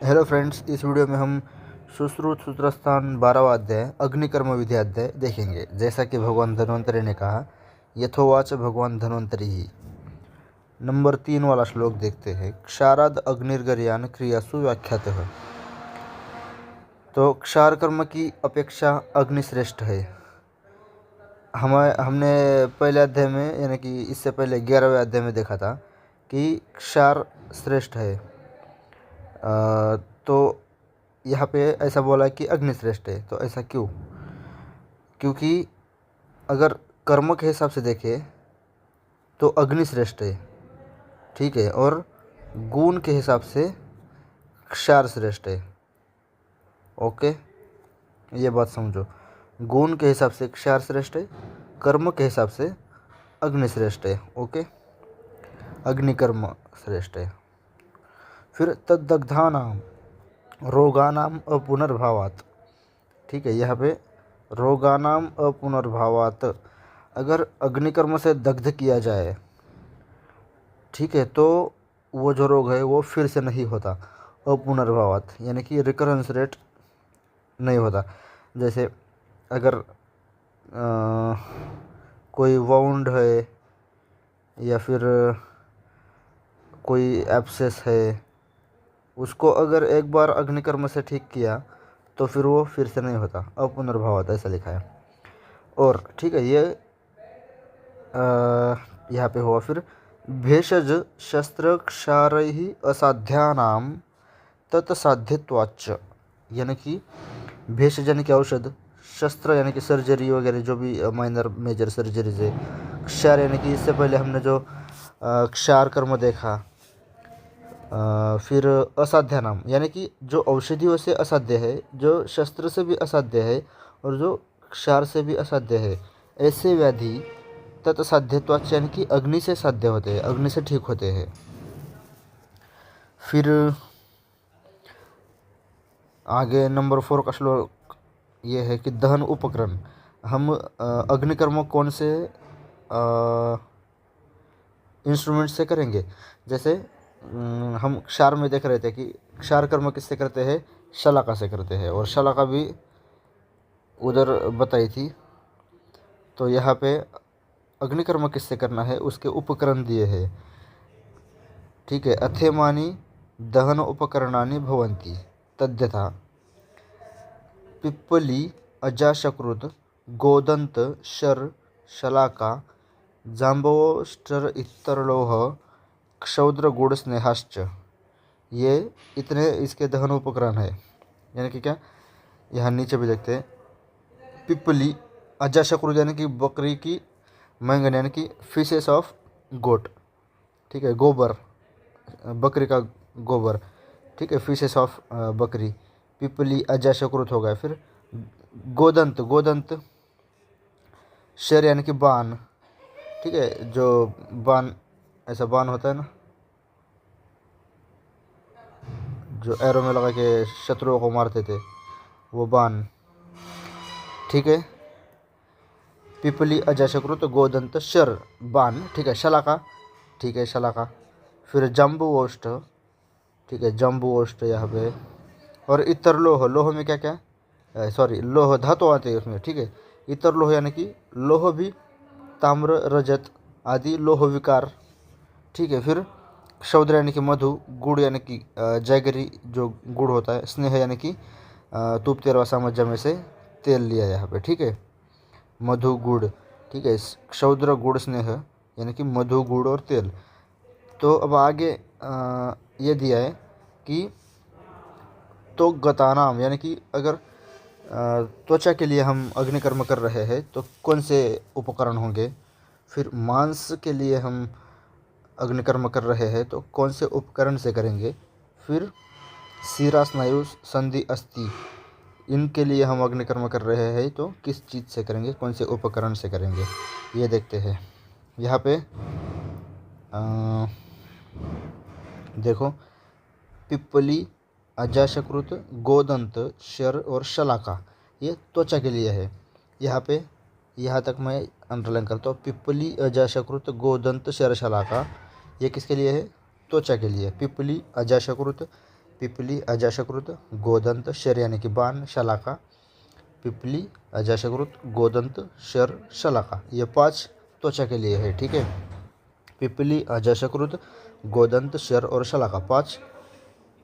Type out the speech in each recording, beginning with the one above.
Hello friends, इस video में हम सुश्रुत सूत्रस्थान 12वां अध्याय अग्निकर्म विद्याध्याय देखेंगे। जैसा कि भगवान धन्वंतरि ने कहा, यथोवाच भगवान धन्वंतरि ही। नंबर 3 वाला श्लोक देखते हैं। क्षाराद अग्निर्गर्यान क्रियासु व्याख्यात है। तो क्षार कर्म की अपेक्षा अग्नि श्रेष्ठ है। हमने पहले अध्याय में यानी कि इससे पहले 11वें अध्याय में देखा था कि क्षार श्रेष्ठ है। तो यहाँ पे ऐसा बोला कि अग्नि श्रेष्ठ है। तो ऐसा क्यों? क्योंकि अगर कर्म के हिसाब से देखें तो अग्नि श्रेष्ठ है, ठीक है, और गुण के हिसाब से क्षार श्रेष्ठ है। ओके, ये बात समझो। गुण के हिसाब से क्षार श्रेष्ठ है, कर्म के हिसाब से अग्नि श्रेष्ठ है। ओके, अग्निकर्म श्रेष्ठ है। फिर तद्दग्धानाम रोगानाम अपुनर्भावात्, ठीक है, यहाँ पे रोगानाम अपुनर्भावात्, अगर अग्निकर्म से दग्ध किया जाए, ठीक है, तो वो जो रोग है वो फिर से नहीं होता। अपुनर्भावात् यानी कि रिकरेंस रेट नहीं होता। जैसे अगर कोई वाउंड है या फिर कोई एब्सेस है, उसको अगर एक बार अग्निकर्म से ठीक किया तो फिर वो फिर से नहीं होता। अपुनर्भावात् ऐसा लिखा है। और ठीक है, ये यहाँ पे हुआ। फिर भेषज शस्त्र क्षारैः असाध्यानाम तत्साध्यत्वाच्च, यानी कि भेषज यानी कि औषध, शस्त्र यानी कि सर्जरी वगैरह जो भी माइनर मेजर सर्जरीज है, क्षार यानी कि इससे पहले हमने जो क्षार कर्म देखा। फिर असाध्य नाम यानी कि जो औषधियों से असाध्य है, जो शस्त्र से भी असाध्य है और जो क्षार से भी असाध्य है, ऐसे व्याधि तत्साध्यत्वाच्च यानी कि अग्नि से साध्य होते हैं, अग्नि से ठीक होते हैं। फिर आगे नंबर 4 का श्लोक ये है कि दहन उपकरण। हम अग्निकर्म कौन से इंस्ट्रूमेंट से करेंगे? जैसे हम क्षार में देख रहे थे कि क्षार कर्म किससे करते हैं? शलाका से करते हैं, और शलाका भी उधर बताई थी। तो यहाँ पे अग्निकर्म किससे करना है, उसके उपकरण दिए हैं, ठीक है। अथेमानि दहन उपकरणानि भवन्ति तद्यथा पिप्पली अजाशकृत गोदंत शर शलाका जाम्बवोष्टर इतरलोह क्षौद्र गुड़ स्नेहाश्च। ये इतने इसके दहन उपकरण है। यानी कि क्या, यहाँ नीचे भी देखते हैं। पिप्पली अजाशकृत यानी कि बकरी की मैंगन यानी कि फिशेस ऑफ गोट, ठीक है, गोबर, बकरी का गोबर, ठीक है, फिशेस ऑफ बकरी। पिपली अजाशकृत हो गया। फिर गोदंत, गोदंत शेर यानी कि बाण, ठीक है, जो बाण ऐसा बाण होता है ना, जो एरो में लगा के शत्रुओं को मारते थे, वो बाण, ठीक है। पिपली अजाशकृत गोदंत शर बाण, ठीक है, शलाका, ठीक है, शलाका। फिर जम्बुओष्ठ, ठीक है, जम्बुओष्ठ यहाँ पे। और इतर लोह, लोह में क्या क्या, सॉरी, लोह धातु आते हैं उसमें, ठीक है। इतर लोह यानी कि लोह भी, ताम्र रजत आदि लोह विकार, ठीक है। फिर क्षौद्र यानी कि मधु, गुड़ यानी कि जैगरी जो गुड़ होता है, स्नेह यानी कि तुप तेरवा सामज्य में से तेल लिया यहाँ पे, ठीक है, मधु गुड़, ठीक है। क्षौद्र गुड़ स्नेह यानी कि मधु गुड़ और तेल। तो अब आगे ये दिया है कि तो गतानाम यानी कि अगर त्वचा के लिए हम अग्निकर्म कर रहे हैं तो कौन से उपकरण होंगे। फिर मांस के लिए हम अग्निकर्म कर रहे हैं तो कौन से उपकरण से करेंगे। फिर शिरा स्नायु संधि अस्थि, इनके लिए हम अग्निकर्म कर रहे हैं तो किस चीज़ से करेंगे, कौन से उपकरण से करेंगे, ये देखते हैं। यहाँ पे देखो, पिप्पली अजाशकृत गोदंत शर और शलाका, ये त्वचा के लिए है। यहाँ पे यहाँ तक मैं अंडरलाइन करता हूँ। पिप्पली अजाशकृत गोदंत शर शलाका, ये किसके लिए है? त्वचा के लिए। पिप्पली अजाशकृत पिपली अजाशकृत गोदंत शर यानी कि बाण शलाका, पिपली अजाशकृत गोदंत शर शलाका, ये 5 त्वचा के लिए है। ठीक है, पिपली अजाशकृत गोदंत शर और शलाका 5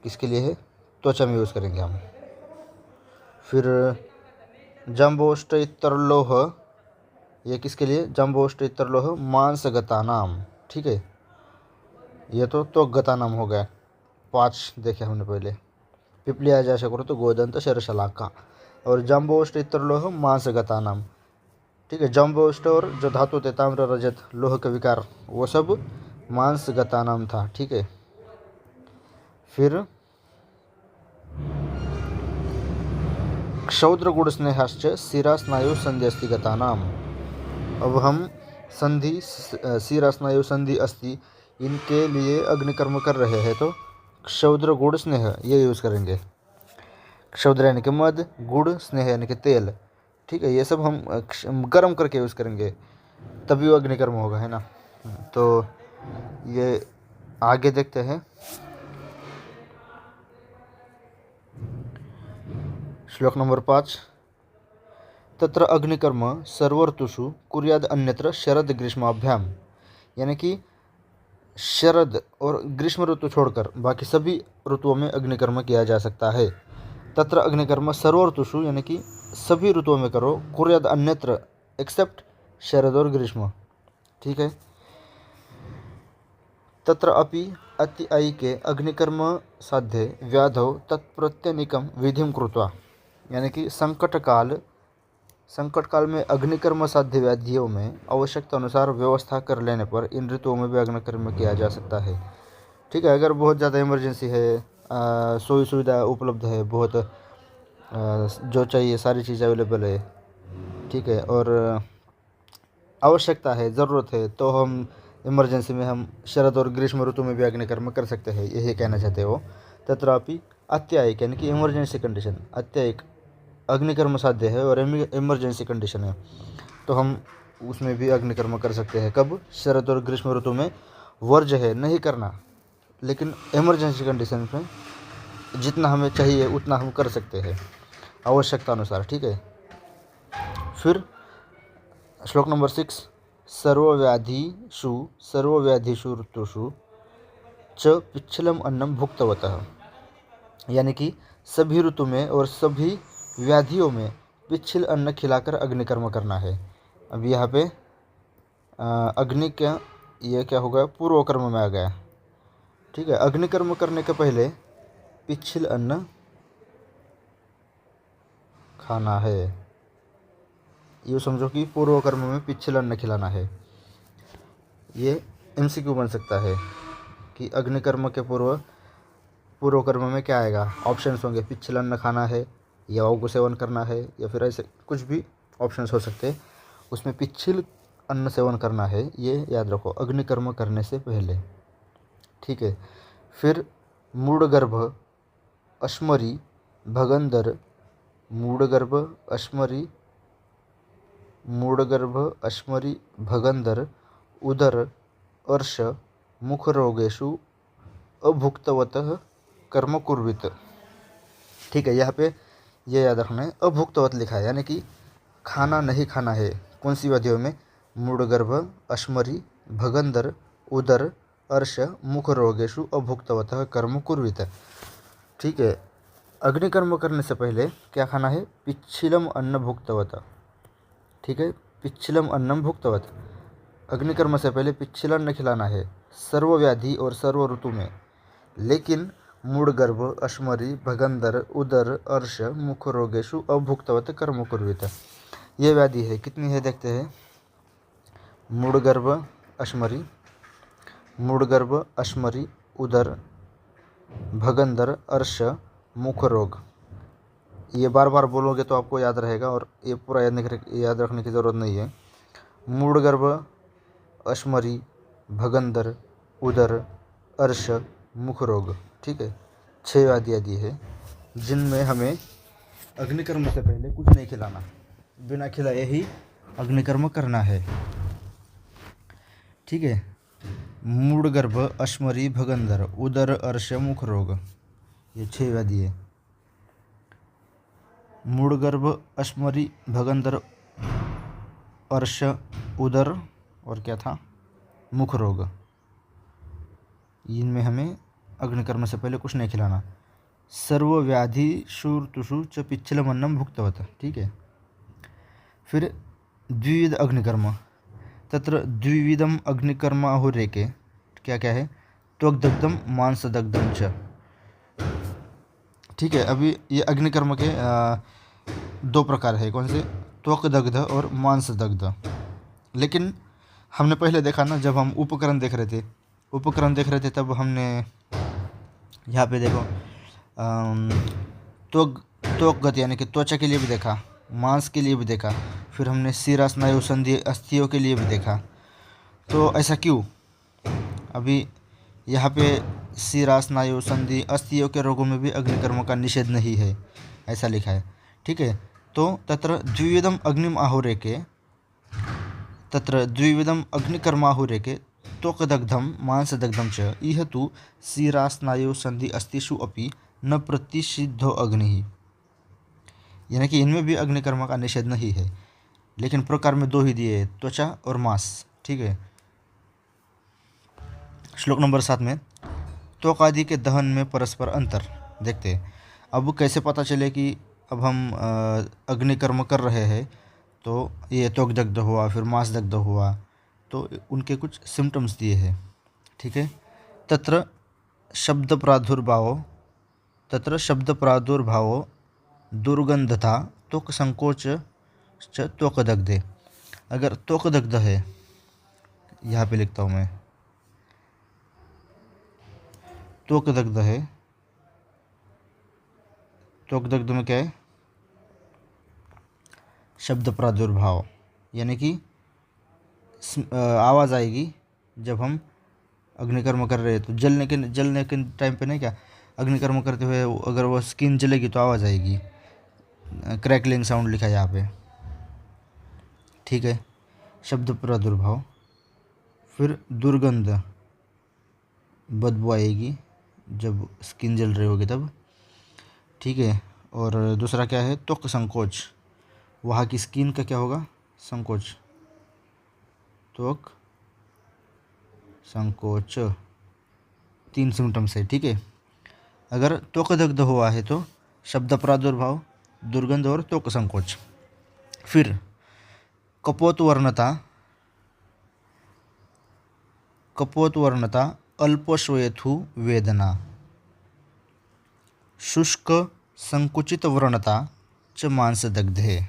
किसके लिए है? त्वचा में यूज़ करेंगे हम। फिर जम्बोष्टोत्तरलोह, ये किसके लिए? जम्बोष्टोत्तरलोह मांसगतानाम। ठीक है, ये तो त्वगतानाम हो गया, 5 देखे हमने पहले। पिपली अजाशकृत गोदंत शर शलाका और जम्बोष्टोत्तरलोह मांसगतानाम। ठीक है, जम्बोष्ट और जो धातु थे ताम्र रजत लोह के विकार वो सब मांसगतानाम था। ठीक है, फिर क्षौद्र गुण स्नेहाश्च शिरा स्नायु संधि अस्थिगतानाम। अब हम संधि शिरा स्नायु संधि अस्थि इनके लिए अग्निकर्म कर रहे हैं, तो क्षौद्र गुड़ स्नेह ये यूज़ करेंगे। क्षौद्र यानी कि मध, गुड़, स्नेह यानी कि तेल। ठीक है, ये सब हम गर्म करके यूज़ करेंगे तभी वो अग्निकर्म होगा, है ना। तो ये आगे देखते हैं। श्लोक नंबर 5, तत्र अग्निकर्म सर्व ऋतुषु कुर्याद अन्यत्र शरद ग्रीष्माभ्याम, यानी कि शरद और ग्रीष्म ऋतु छोड़कर बाकी सभी ऋतुओं में अग्निकर्म किया जा सकता है। तत्र अग्निकर्म सर्व ऋतुषु यानी कि सभी ऋतुओं में करो, कुर्याद अन्यत्र एक्सेप्ट शरद और ग्रीष्म। ठीक है, तत्र अपि अति ऐके अग्निकर्म साध्ये व्याधौ तत्प्रत्यनिकम विधिम कृत्वा, यानी कि संकट काल में अग्निकर्म साध्य व्याधियों में आवश्यकता अनुसार व्यवस्था कर लेने पर इन ऋतुओं में भी अग्निकर्म किया जा सकता है। ठीक है, अगर बहुत ज़्यादा इमरजेंसी है, सुविधा उपलब्ध है, बहुत जो चाहिए सारी चीज़ अवेलेबल है, ठीक है, और आवश्यकता है, ज़रूरत है, तो हम इमरजेंसी में हम शरद और ग्रीष्म ऋतु में भी अग्निकर्म कर सकते हैं, यही कहना चाहते हो। तत्रापि अत्यायिक यानी कि इमरजेंसी कंडीशन, अत्यायिक अग्निकर्म साध्य है और इमरजेंसी कंडीशन है, तो हम उसमें भी अग्निकर्म कर सकते हैं। कब? शरद और ग्रीष्म ऋतु में वर्ज्य है, नहीं करना, लेकिन इमरजेंसी कंडीशन में जितना हमें चाहिए उतना हम कर सकते हैं आवश्यकता अनुसार। ठीक है, फिर श्लोक नंबर 6, सर्वव्याधिषु ऋतुषु च पिच्छलम अन्नम भुक्तवतः, यानी कि सभी ऋतु में और सभी व्याधियों में पिच्छल अन्न खिलाकर अग्निकर्म करना है। अब यहाँ पे अग्नि क्या, ये क्या होगा? पूर्व कर्म में आ गया। ठीक है, अग्निकर्म करने के पहले पिच्छल अन्न खाना है, ये समझो कि पूर्व कर्म में पिच्छल अन्न खिलाना है। ये MCQ बन सकता है कि अग्निकर्म के पूर्व कर्म में क्या आएगा? ऑप्शंस होंगे, पिच्छल अन्न खाना है, यवाओं को सेवन करना है, या फिर ऐसे कुछ भी ऑप्शंस हो सकते हैं। उसमें पिच्छल अन्न सेवन करना है, ये याद रखो अग्निकर्म करने से पहले। ठीक है, फिर मूढ़गर्भ अश्मरी भगंदर, मूढ़गर्भ अश्मरी भगंदर उदर अर्श मुख रोगेशु अभुक्तवतः कर्म कुर्वित। ठीक है, यहाँ पे ये याद रखना है, अभुक्तवत लिखा है, यानी कि खाना नहीं खाना है। कौन सी व्याधियों में? मूढ़गर्भ अश्मरी भगंदर उदर अर्श मुख रोगेशु अभुक्तवतः कर्म कुर्वित। ठीक है, अग्निकर्म करने से पहले क्या खाना है? पिच्छलम अन्न भुक्तवत। ठीक है, पिच्छलम अन्नम भुक्तवत, अग्निकर्म से पहले पिच्छल अन्न खिलाना है सर्वव्याधि और सर्व ऋतु में, लेकिन मूढ़गर्भ अश्मरी भगंदर उदर अर्श मुख रोगेशु अभुक्तवत कर्म कुर्वित। ये व्याधि है, कितनी है देखते हैं। मूढ़गर्भ अश्मरी उदर भगंदर अर्श मुख रोग। ये बार बार बोलोगे तो आपको याद रहेगा, और ये पूरा याद रखने की ज़रूरत नहीं है। मूढ़गर्भ अश्मरी भगंदर उदर अर्श मुख रोग। ठीक है, 6 व्याधियाँ दी है जिनमें हमें अग्निकर्म से पहले कुछ नहीं खिलाना, बिना खिलाए ही अग्निकर्म करना है। ठीक है, मूढ़गर्भ अश्मरी भगंदर उदर अर्श मुख रोग, ये 6 व्याधि है। मूढ़गर्भ, अश्मरी, भगंदर, अर्श, उदर और क्या था, मुख रोग। इनमें हमें अग्निकर्म से पहले कुछ नहीं खिलाना। सर्वव्याधि शूर्तुषु च पिच्छलमन्नम भुक्तवत, ठीक है। फिर द्विविध अग्निकर्म, तत्र द्विविधम अग्निकर्म आहुरेके, क्या क्या है, त्वग्दग्धम मांसदग्धम च, ठीक है। अभी ये अग्निकर्म के 2 प्रकार है, कौन से, त्वकदग्ध और मांसदग्ध। लेकिन हमने पहले देखा ना, जब हम उपकरण देख रहे थे तब हमने यहाँ पे देखो त्वक यानी कि त्वचा के लिए भी देखा, मांस के लिए भी देखा, फिर हमने शिरा, स्नायु, संधि, अस्थियों के लिए भी देखा। तो ऐसा क्यों? अभी यहाँ पे शिरा, स्नायु, संधि, अस्थियों के रोगों में भी अग्निकर्म का निषेध नहीं है, ऐसा लिखा है, ठीक है। तो तत्र द्विविधम अग्निम आहुरेके, तत्र द्विविधम अग्निकर्माहुरेके त्वकदग्धम मांसदग्धम च इह तु शिरा, स्नायु, संधि, अस्थिषु अपि न प्रतिषिद्धो अग्नि, यानी कि इनमें भी अग्निकर्म का निषेध नहीं है, लेकिन प्रकार में 2 ही दिए, त्वचा और मांस, ठीक है। श्लोक नंबर 7 में त्वक आदि के दहन में परस्पर अंतर देखते हैं। अब कैसे पता चले कि अब हम अग्निकर्म कर रहे हैं, तो ये त्वक दग्ध हुआ, फिर मांस दग्ध हुआ, तो उनके कुछ सिम्टम्स दिए हैं, ठीक है। तत्र शब्द प्रादुर्भावो दुर्गंधता त्वक संकोच च त्वक दग्धे। अगर त्वक दग्ध है, यहाँ पे लिखता हूँ मैं, त्वक दग्ध है, त्वक दग्ध में क्या है, शब्द प्रादुर्भाव, यानी कि आवाज़ आएगी जब हम अग्निकर्म कर रहे हैं। तो जलने के टाइम पे नहीं, क्या अग्निकर्म करते हुए अगर वो स्किन जलेगी तो आवाज़ आएगी, क्रैकलिंग साउंड लिखा है यहाँ पे, ठीक है। शब्द प्रादुर्भाव, फिर दुर्गंध, बदबू आएगी जब स्किन जल रही होगी तब, ठीक है। और दूसरा क्या है, त्वक संकोच, वहाँ की स्किन का क्या होगा, संकोच, त्वक संकोच, 3 सिम्टम्स है, ठीक है। अगर त्वक दग्ध हुआ है तो शब्द प्रादुर्भाव, दुर्गंध और त्वक संकोच। फिर कपोतवर्णता, अल्पश्वेथु वेदना, शुष्क संकुचित व्रणता च मांसदग्धे।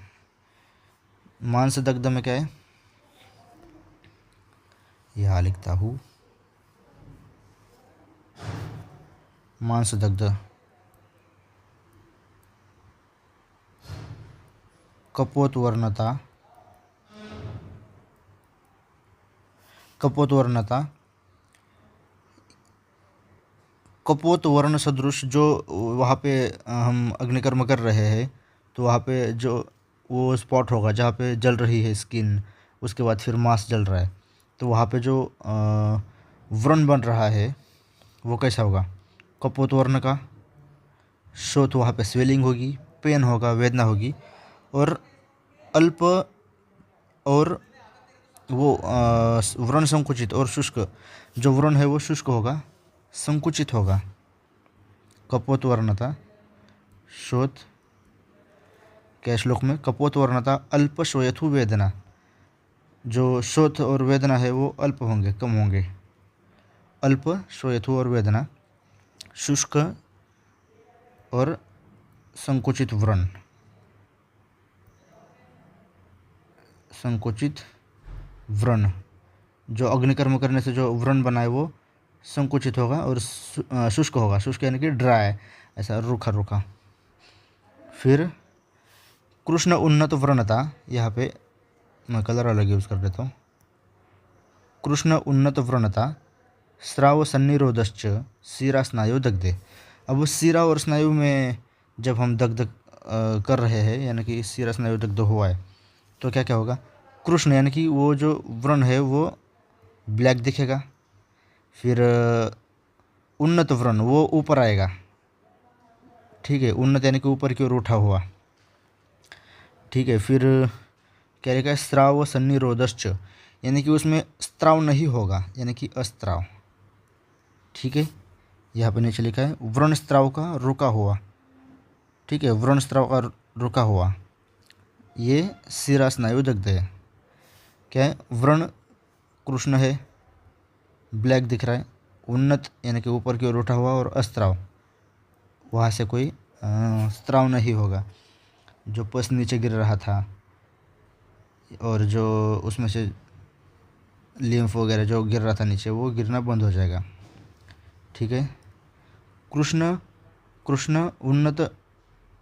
मांसदग्ध में क्या है, यहाँ लिखता हूँ, मांसदग्ध, कपोतवर्णता, कपोत वर्ण सदृश, जो वहाँ पे हम अग्निकर्म कर रहे हैं तो वहाँ पे जो वो स्पॉट होगा जहाँ पे जल रही है स्किन, उसके बाद फिर मांस जल रहा है, तो वहाँ पे जो व्रण बन रहा है वो कैसा होगा, कपोत वर्ण का। शोथ, वहाँ पे स्वेलिंग होगी, पेन होगा, वेदना होगी, और अल्प और वो व्रण संकुचित और शुष्क, जो व्रण है वो शुष्क होगा, संकुचित होगा। कपोत वर्णता, शोथ, क्या श्लोक में, कपोत वर्णता अल्प श्वेथु वेदना, जो शोथ और वेदना है वो अल्प होंगे, कम होंगे, अल्प श्वेथु और वेदना, शुष्क और संकुचित व्रण, जो अग्निकर्म करने से जो व्रण बना है वो संकुचित होगा और शुष्क होगा, शुष्क यानी कि ड्राई, ऐसा रूखा। फिर कृष्ण उन्नत व्रणता, यहाँ पे मैं कलर अलग यूज़ कर देता हूँ, कृष्ण उन्नत व्रणता स्राव सन्निरोधश्च शिरा स्नायु दग्धे। अब शिरा और स्नायु में जब हम दग्ध कर रहे हैं, यानी कि शिरा स्नायु दग्ध हुआ है, तो क्या क्या होगा, कृष्ण यानी कि वो जो व्रण है वो ब्लैक दिखेगा, फिर उन्नत व्रण वो ऊपर आएगा, ठीक है, उन्नत यानी कि ऊपर की ओर उठा हुआ। ठीक है, फिर क्या लिखा है, स्राव सन्निरोधश्च, यानी कि उसमें स्त्राव नहीं होगा, यानी कि अस्त्राव। ठीक है, यहाँ पे नीचे लिखा है व्रण स्त्राव का रुका हुआ। ठीक है, व्रण स्त्राव का रुका हुआ, ये शिरा स्नायु दग्ध है। क्या है, व्रण कृष्ण है, ब्लैक दिख रहा है, उन्नत यानी कि ऊपर की ओर उठा हुआ, और अस्त्राव वहाँ से कोई स्त्राव नहीं होगा। जो पस नीचे गिर रहा था और जो उसमें से लिम्फ वगैरह जो गिर रहा था नीचे, वो गिरना बंद हो जाएगा। ठीक है, कृष्ण कृष्ण उन्नत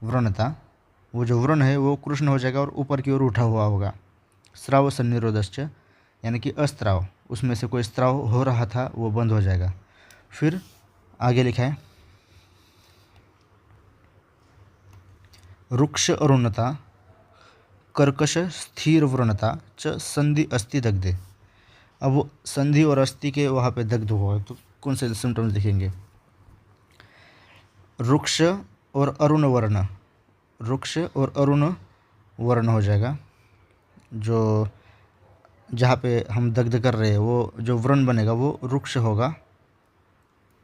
व्रणता, वो जो व्रण है वो कृष्ण हो जाएगा और ऊपर की ओर उठा हुआ होगा। स्राव सन्निरोधश्च, यानी कि अस्त्राव, उसमें से कोई स्त्राव हो रहा था वो बंद हो जाएगा। फिर आगे लिखा है रुक्ष अरुणता कर्कश स्थिर व्रणता च संधि अस्थि दग्धे। अब संधि और अस्थि के वहाँ पे दग्ध हुआ, तो कौन से सिम्टम्स दिखेंगे? रुक्ष और अरुण वर्ण, रुक्ष और अरुण वर्ण हो जाएगा। जो जहाँ पे हम दग्ध कर रहे हैं वो जो व्रण बनेगा वो रुक्ष होगा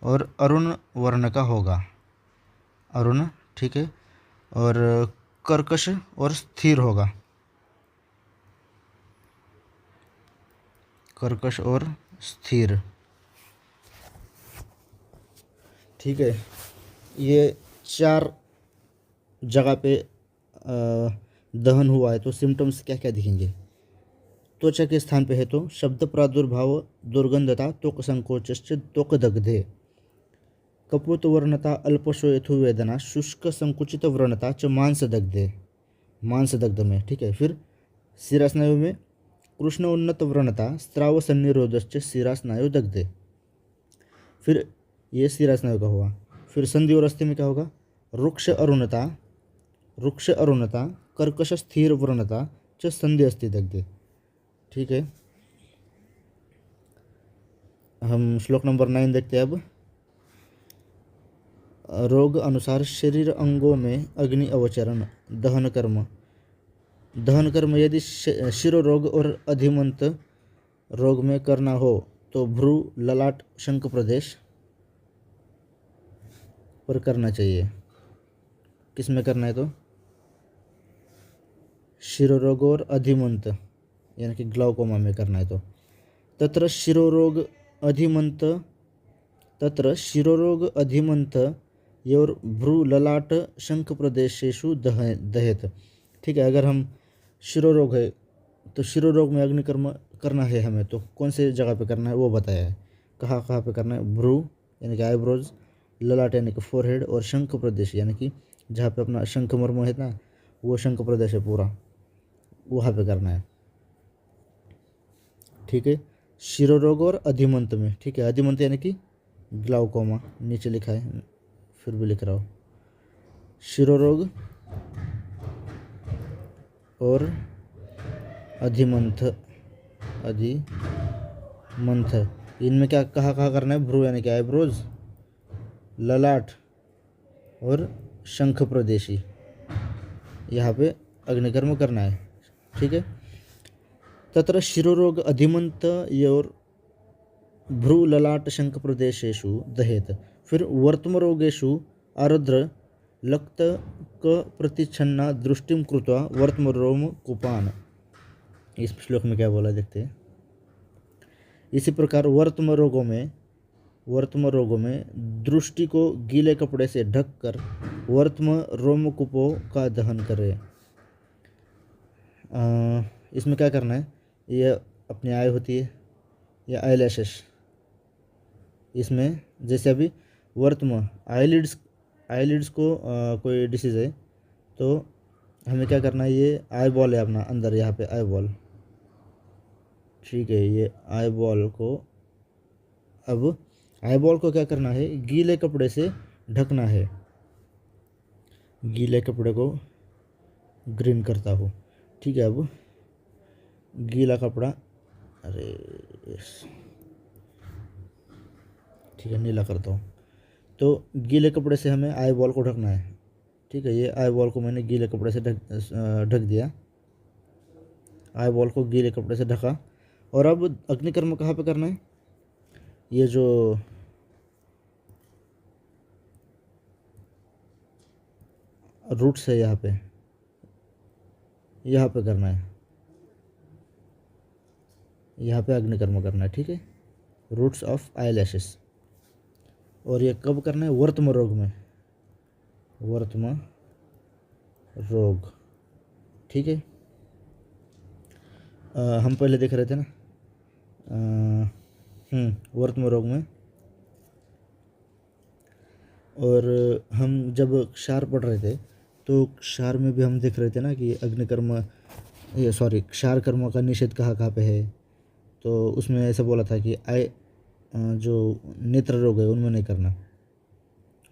और अरुण वर्ण का होगा, अरुण। ठीक है, और कर्कश और स्थिर होगा, कर्कश और स्थिर। ठीक है, ये 4 जगह पे दहन हुआ है, तो सिम्टम्स क्या क्या दिखेंगे? त्वचा के स्थान पे है तो शब्द प्रादुर्भाव दुर्गंधता त्वक संकोचश्च त्वक दग्धे, कपोत वर्णता अल्पशोयथु वेदना शुष्क संकुचित व्रणता च मांस दग्धे, मांस दग्ध में। ठीक है, फिर शिरा स्नायु में कृष्ण उन्नत व्रणता स्त्राव सन्निरोधश्च शिरा स्नायु दग्धे। फिर ये शिरा स्नायु का हुआ। फिर संधि और अस्थि में क्या होगा? रुक्ष अरुणता, रुक्ष अरुणता कर्कश स्थिर व्रणता च संधि अस्थि दग्धे। ठीक है, हम श्लोक नंबर 9 देखते हैं अब। रोग अनुसार शरीर अंगों में अग्नि अवचरण दहन कर्म, दहन कर्म यदि शिरो रोग और अधिमंत रोग में करना हो तो भ्रू ललाट शंख प्रदेश पर करना चाहिए। किस में करना है? तो शिरोरोग और अधिमंत यानी कि ग्लाउकोमा में करना है। तो तत्र शिरोरोग अधिमंत, तत्र शिरोरोग अधिमंत योर भ्रू ललाट शंख प्रदेशेषु दहेत। ठीक है, अगर हम शिरोरोग है तो शिरोरोग में अग्निकर्म करना है हमें, तो कौन से जगह पे करना है वो बताया है। कहाँ कहाँ पे करना है? भ्रू यानी कि आईब्रोज, ललाट यानी कि फोरहेड, और शंख प्रदेश यानी कि जहाँ पे अपना शंख मर्म है ना, वो शंख प्रदेश है पूरा, वहाँ पे करना है। ठीक है, शिरोरोग और अधिमंत में। ठीक है, अधिमंत यानी कि ग्लाउकोमा, नीचे लिखा है फिर भी लिख रहा हूँ। शिरोरोग और अधिमंथ, अधिमंथ, इनमें क्या कहाँ कहाँ करना है? भ्रू यानी कि आईब्रोज, ललाट और शंख प्रदेशी, यहाँ पे अग्निकर्म करना है। ठीक है, तत्र शिरोरोग अधिमंत योर भ्रू ललाट शंख प्रदेशेषु दहेत। फिर वर्त्मरोगेषु आर्द्र लक्त क प्रतिच्छन्ना दृष्टिम कृत्वा वर्त्मरोम कुपान। इस श्लोक में क्या बोला देखते हैं। इसी प्रकार वर्त्म रोगों में दृष्टि को गीले कपड़े से ढककर वर्त्म रोमकूपों का दहन करें। इसमें क्या करना है? ये अपनी आय होती है या आईलैशेस, इसमें जैसे अभी वर्त्म आईलिड्स को कोई डिसीज़ है तो हमें क्या करना है? ये आई बॉल है अपना अंदर, यहाँ पे आई बॉल। ठीक है, ये आई बॉल को, अब आई बॉल को क्या करना है? गीले कपड़े से ढकना है, गीले कपड़े को ग्रीन करता हूँ। ठीक है, अब गीला कपड़ा, अरे ठीक है नीला करता हूँ। तो गीले कपड़े से हमें आई बॉल को ढकना है। ठीक है। ये आई बॉल को मैंने गीले कपड़े से ढक दिया, आई बॉल को गीले कपड़े से ढका। और अब अग्निकर्म कहाँ पे करना है? ये जो रूट्स है यहाँ पे करना है, यहाँ पे अग्निकर्म करना है। ठीक है, रूट्स ऑफ आई लैशेस। और ये कब करना है? वर्तम रोग में, वर्तम रोग। ठीक है, हम पहले देख रहे थे ना, वर्तम रोग में। और हम जब क्षार पढ़ रहे थे तो क्षार में भी हम देख रहे थे ना कि अग्निकर्म, ये सॉरी, क्षार कर्म का निषेध कहाँ कहाँ पे है। तो उसमें ऐसा बोला था कि जो नेत्र रोग है उनमें नहीं करना।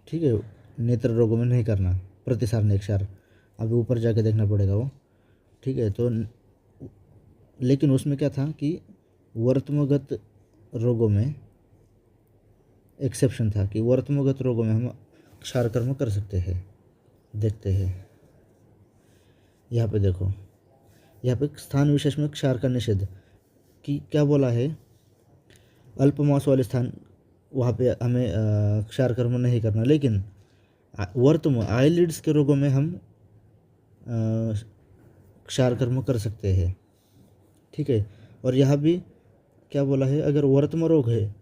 ठीक है, नेत्र रोगों में नहीं करना, प्रतिसार नहीं, क्षार। अभी ऊपर जाके देखना पड़ेगा वो। ठीक है, तो लेकिन उसमें क्या था कि वर्तमगत रोगों में एक्सेप्शन था कि वर्तमगत रोगों में हम क्षार कर्म कर सकते हैं। देखते हैं यहाँ पे, देखो यहाँ पे स्थान विशेष में क्षार का निषेध कि क्या बोला है, अल्पमास वाले स्थान वहाँ पे हमें क्षार कर्म नहीं करना। लेकिन वर्तम आईलिड्स के रोगों में हम क्षार कर्म कर सकते हैं। ठीक है, और यहाँ भी क्या बोला है, अगर वर्तम रोग है,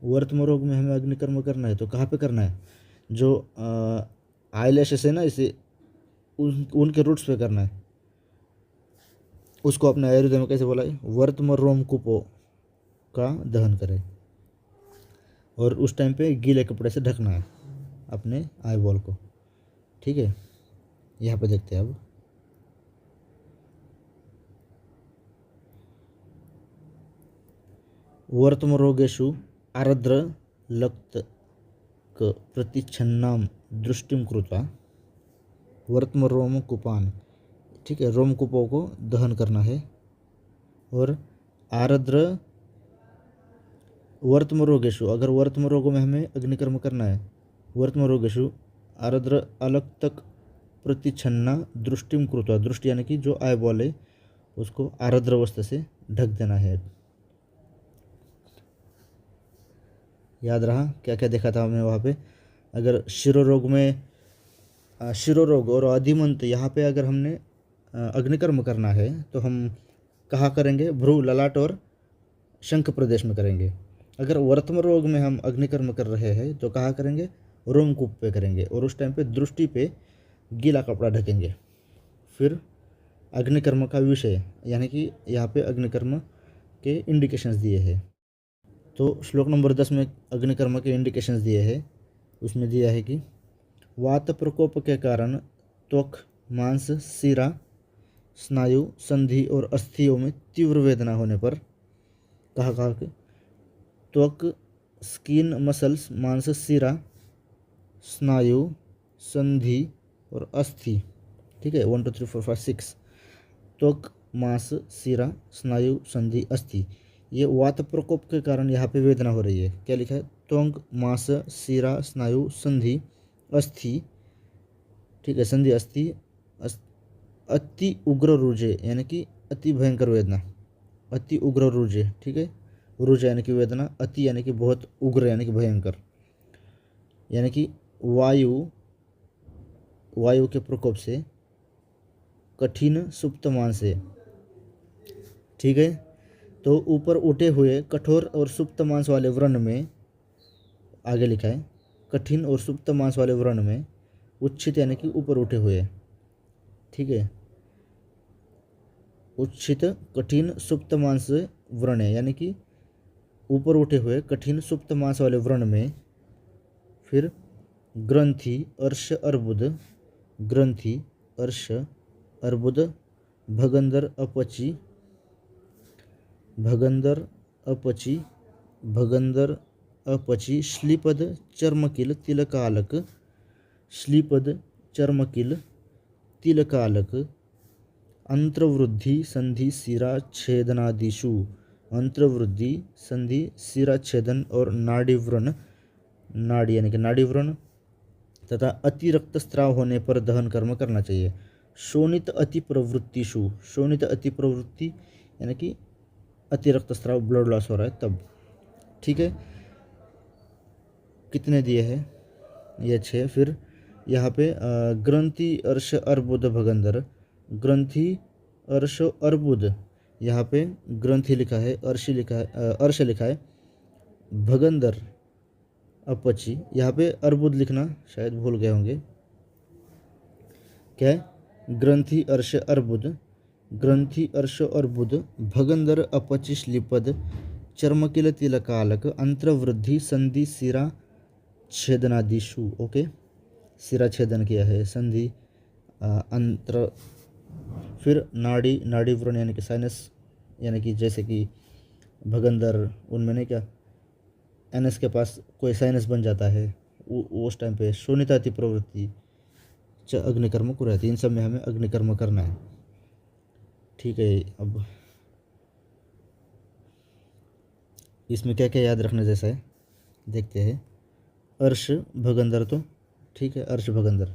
वर्तम रोग में हमें अग्निकर्म करना है तो कहाँ पे करना है? जो आईलैशेस है ना, इसे उनके रूट्स पे करना है। उसको अपने आयुर्वेद में कैसे बोला है? वर्तम रोम कुपो का दहन करें। और उस टाइम पे गीले कपड़े से ढकना है अपने आई बॉल को। ठीक है, यहाँ पे देखते हैं अब। वर्तम रोगेषु आर्द्र लक्त प्रतिच्छन्नाम दृष्टिम कृत्वा वर्तम रोम कुपान। ठीक है, रोम कुपों को दहन करना है। और आर्द्र वर्तम रोगेशु, अगर वर्तम रोगों में हमें अग्निकर्म करना है, वर्तम रोगेशु आर्द्र अलग तक प्रतिच्छन्ना दृष्टिम कृत्वा, दृष्टि यानी कि जो आई बॉल है उसको आर्द्र वस्त्र से ढक देना है। याद रहा क्या क्या देखा था हमने वहाँ पे? अगर शिरोरोग में, शिरोरोग और अधिमंत, यहाँ पे अगर हमने अग्निकर्म करना है तो हम कहाँ करेंगे? भ्रू, ललाट और शंख प्रदेश में करेंगे। अगर वर्तम रोग में हम अग्निकर्म कर रहे हैं तो कहाँ करेंगे? रोमकूप पे करेंगे। और उस टाइम पे दृष्टि पे गीला कपड़ा ढकेंगे। फिर अग्निकर्म का विषय, यानी कि यहाँ पे अग्निकर्म के इंडिकेशंस दिए हैं। तो श्लोक नंबर 10 में अग्निकर्म के इंडिकेशंस दिए हैं। उसमें दिया है कि वात प्रकोप के कारण त्वक, मांस, शिरा, स्नायु, संधि और अस्थियों में तीव्र वेदना होने पर, कहा कि त्वक, स्किन, मसल्स, मांस, शिरा, स्नायु, संधि और अस्थि। ठीक है, 1 2 3 4 5 6। त्वक, मांस, शिरा, स्नायु, संधि, अस्थि। ये वात प्रकोप के कारण यहाँ पे वेदना हो रही है। क्या लिखा है? त्वक, मांस, शिरा, स्नायु, संधि, अस्थि। ठीक है, संधि, अस्थि, अति उग्र रुजे, यानी कि अति भयंकर वेदना, अति उग्र रुजे। ठीक है, रुज यानी कि वेदना, अति यानी कि बहुत, उग्र यानी कि भयंकर, यानी कि वायु के प्रकोप से कठिन सुप्त मांस से। ठीक है, तो ऊपर उठे हुए कठोर और सुप्त मांस वाले व्रण में, आगे लिखा है कठिन और सुप्त मांस वाले व्रण में, उच्छित यानी कि ऊपर उठे हुए। ठीक है, उच्छित कठिन सुप्त मांस व्रण है, यानी कि ऊपर उठे हुए कठिन सुप्त मांस वाले व्रण में। फिर ग्रंथि, अर्श, अर्बुद, ग्रंथि, अर्श, अर्बुद, भगंदर, अपची, भगंदर, अपची, भगंदर, अपची, श्लीपद, चर्मकील, तिलकालक, श्लीपद, चर्मकील, तिलकालक, अंत्रवृद्धि, संधि, शिरा छेदनादिषु, अंत्रवृद्धि, संधि, शिरा छेदन और नाड़ी व्रण, नाड़ी यानी कि नाड़ी व्रण, तथा अति रक्तस्राव होने पर दहन कर्म करना चाहिए। शोणित अति प्रवृत्तिषु, शोणित अति प्रवृत्ति यानी कि अति रक्तस्राव, ब्लड लॉस हो रहा है तब। ठीक है, कितने दिए हैं ये 6। फिर यहाँ पे ग्रंथि अर्श अर्बुद भगंदर, ग्रंथि अर्श अर्बुद, यहाँ पे ग्रंथि लिखा है, अर्श लिखा है, अर्श लिखा है, भगंदर अपची, यहाँ पे अर्बुद लिखना शायद भूल गए होंगे। क्या है? ग्रंथि अर्श अर्बुद, ग्रंथि अर्श अर्बुद भगंदर अपची श्लीपद चर्मकिल तिलकालक अंतर्वृद्धि संधि सिरा छेदनादिशु। ओके, सिरा छेदन किया है, संधि अंतर। फिर नाड़ी, नाड़ी व्रण यानी कि साइनस, यानी कि जैसे कि भगंदर उनमें नहीं क्या एनएस के पास कोई साइनस बन जाता है, उस टाइम पे शून्यता प्रवृत्ति अग्निकर्म को रहती है। इन सब में हमें अग्निकर्म करना है। ठीक है, अब इसमें क्या क्या याद रखने जैसा है देखते हैं। अर्श भगंदर तो ठीक है, अर्श भगंदर।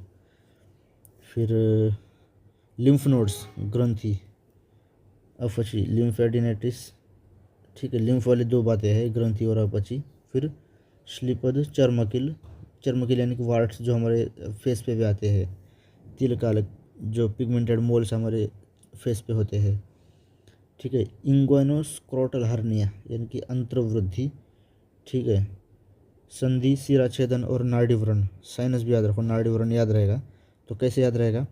फिर लिम्फ नोड्स, ग्रंथि अपची, लिम्फेडिनेटिस। ठीक है, लिम्फ वाली 2 बातें हैं, ग्रंथि और अपची। फिर श्लीपद चर्मकिल, चर्मकिल यानी कि वार्ट्स जो हमारे फेस पे भी आते हैं। तिलकालक जो पिगमेंटेड मोल्स हमारे फेस पे होते हैं। ठीक है, इंग्वाइनोस्क्रोटल हर्निया यानी कि अंतर्वृद्धि। ठीक है, संधि सिराछेदन और नाड़ीव्रण, साइनस भी याद रखो, नाड़ीव्रण याद रहेगा। तो कैसे याद रहेगा,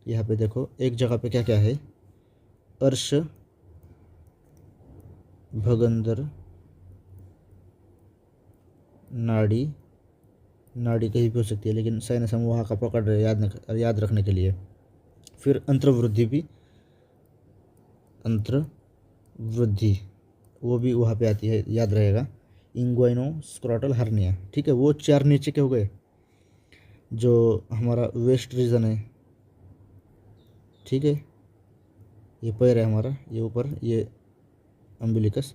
यहाँ पे देखो एक जगह पे क्या क्या है, अर्श भगंदर नाड़ी, नाड़ी कहीं भी हो सकती है लेकिन साइनस हम वहाँ का पकड़ रहे याद रखने के लिए। फिर अंतर्वृद्धि भी, अंतर्वृद्धि वो भी वहाँ पे आती है, याद रहेगा, इंग्वाइनोस्क्रोटल हर्निया। ठीक है, वो 4 नीचे के हो गए जो हमारा वेस्ट रीजन है। ठीक है, ये पैर है हमारा, ये ऊपर ये अम्बिलिकस।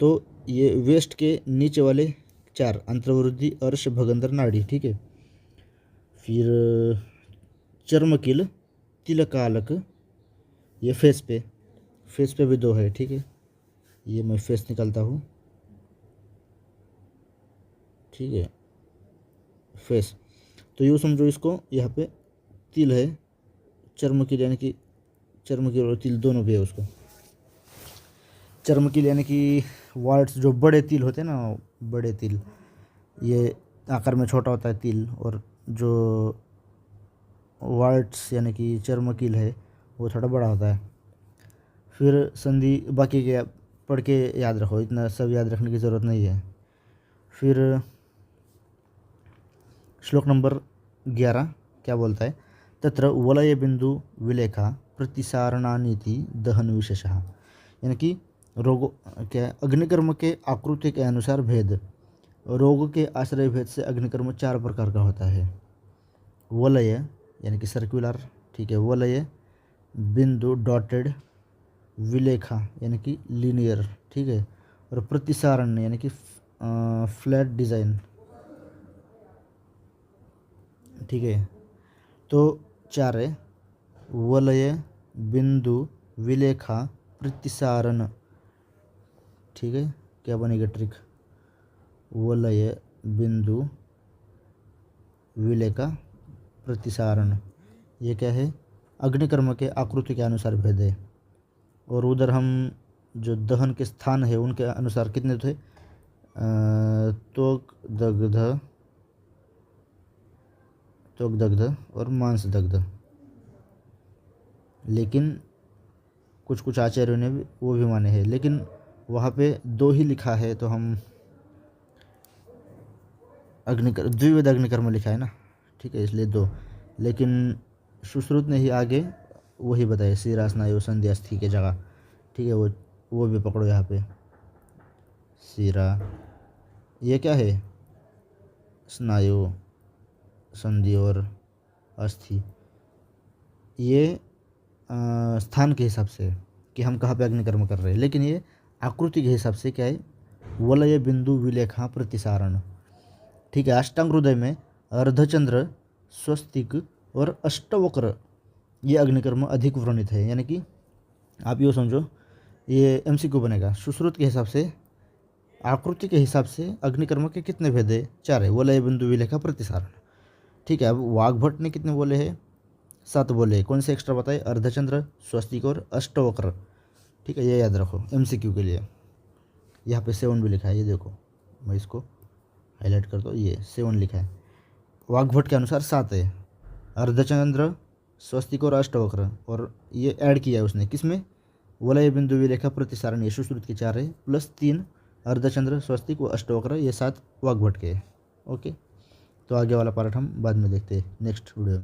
तो ये वेस्ट के नीचे वाले 4, अंतर्वृद्धि, अर्श भगंदर नाड़ी। ठीक है, फिर चर्मकिल तिलकालक, ये फेस पे भी 2 है। ठीक है, ये मैं फेस निकालता हूँ। ठीक है, फेस, तो यूँ समझो इसको, यहाँ पे तिल है, चर्मकिल यानी कि चर्मकिल और तिल दोनों भी है उसको। चर्मकिल यानी कि वार्ट्स, जो बड़े तिल होते हैं ना, बड़े तिल, ये आकार में छोटा होता है तिल, और जो वार्ट्स यानी कि चर्मकिल है वो थोड़ा बड़ा होता है। फिर संधि बाकी के पढ़ के याद रखो, इतना सब याद रखने की ज़रूरत नहीं है। फिर श्लोक नंबर 11 क्या बोलता है, तत्र वलय बिंदु विलेखा प्रतिसारणानीति दहन विशेषः, यानी कि रोग क्या है, अग्निकर्म के आकृति के अनुसार भेद, रोग के आश्रय भेद से अग्निकर्म 4 प्रकार का होता है। वलय यानी कि सर्कुलर, ठीक है, वलय, बिंदु डॉटेड, विलेखा यानी कि लीनियर, ठीक है, और प्रतिसारण यानी कि फ्लैट डिज़ाइन। ठीक है, तो 4 है, वलय, बिंदु, विलेखा, प्रतिसारण। ठीक है, क्या बनेगा ट्रिक, वलय, बिंदु, विलेखा, प्रतिसारण, ये क्या है, अग्निकर्म के आकृति के अनुसार भेद है। और उधर हम जो दहन के स्थान है उनके अनुसार कितने थे, त्वक दग्ध और मांस दग्ध। लेकिन कुछ कुछ आचार्यों ने भी वो भी माने हैं, लेकिन वहाँ पे 2 ही लिखा है, तो हम द्विविध अग्निकर्म लिखा है ना, ठीक है, इसलिए 2। लेकिन सुश्रुत ने ही आगे वही बताया, शिरा स्नायु संधि अस्थि के जगह। ठीक है, वो भी पकड़ो यहाँ पे, शिरा, ये क्या है, स्नायु, संधि और अस्थि, ये स्थान के हिसाब से कि हम कहाँ पे अग्निकर्म कर रहे हैं। लेकिन ये आकृति के हिसाब से क्या है, वलय, बिंदु, विलेखा, प्रतिसारण। ठीक है, अष्टांग हृदय में अर्धचंद्र स्वस्तिक और अष्टवक्र ये अग्निकर्म अधिक वर्णित है। यानी कि आप ये समझो, ये MCQ बनेगा। सुश्रुत के हिसाब से, आकृति के हिसाब से अग्निकर्म के कितने भेद है? 4 है। वलय बिंदु विलेखा प्रतिसारण। ठीक है। अब वाग्भट ने कितने बोले हैं? 7 बोले। कौन से एक्स्ट्रा बताए? अर्धचंद्र, स्वस्तिक और अष्टवक्र। ठीक है, ये याद रखो MCQ के लिए। यहाँ पे 7 भी लिखा है, ये देखो, मैं इसको हाईलाइट करता हूँ, ये 7 लिखा है। वाग्भट के अनुसार 7 है, अर्धचंद्र, स्वस्तिक और अष्टवक्र, और ये ऐड किया है उसने किसमें? वलय बिंदु विलेखा प्रतिसारण, ये सुश्रुत के 4 है, प्लस 3 अर्धचंद्र, स्वस्तिक व अष्टवक्र, ये 7 वाग्भट के है। ओके, तो आगे वाला पार्ट हम बाद में देखते हैं नेक्स्ट वीडियो में।